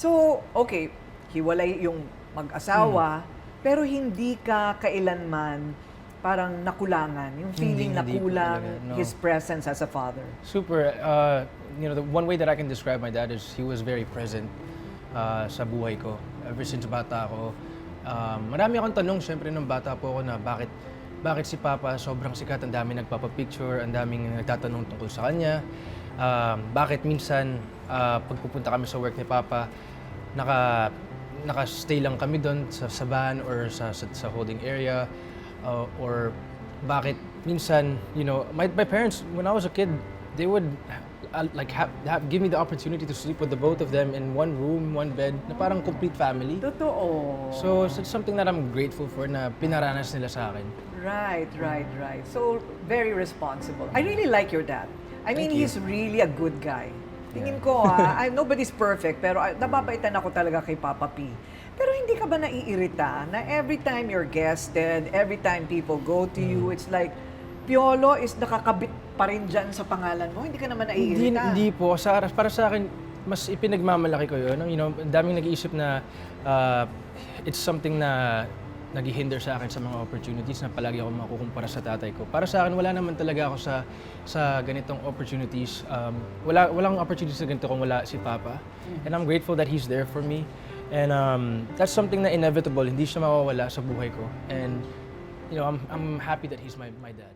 So, okay, hiwalay yung mag-asawa, pero hindi ka kailanman parang nakulangan, yung feeling na Hindi po kulang talaga, no. his presence as a father. Super, the one way that I can describe my dad is he was very present sa buhay ko. Ever since bata ako, marami akong tanong syempre nung bata po ako na bakit si Papa sobrang sikat, ang daming nagpapapicture, ang daming nagtatanong tungkol sa kanya. Bakit minsan pag pupunta kami sa work ni Papa, naka-stay lang kami doon sa van or sa holding area. Or bakit minsan, my parents, when I was a kid, they would give me the opportunity to sleep with the both of them in one room, one bed, na parang complete family. Totoo. So it's something that I'm grateful for na pinaranas nila sa akin. Right. So, very responsible. I really like your dad. I mean, Thank you. he's really a good guy. Tingin ko nobody's perfect, pero nababaitan ako talaga kay Papa P. Pero hindi ka ba naiirita na every time you're guested, every time people go to you, it's like, Piolo is nakakabit pa rin dyan sa pangalan mo? Hindi ka naman naiirita? Hindi po. Para sa akin, mas ipinagmamalaki ko yun. Ang daming nag-iisip na it's something na naghihinder sa akin sa mga opportunities na palagi ako makukumpara sa tatay ko. Para sa akin, wala naman talaga ako sa ganitong opportunities. Walang opportunities na ganito kung wala si Papa. And I'm grateful that he's there for me. And that's something na inevitable. Hindi siya mawawala sa buhay ko. And I'm happy that he's my dad.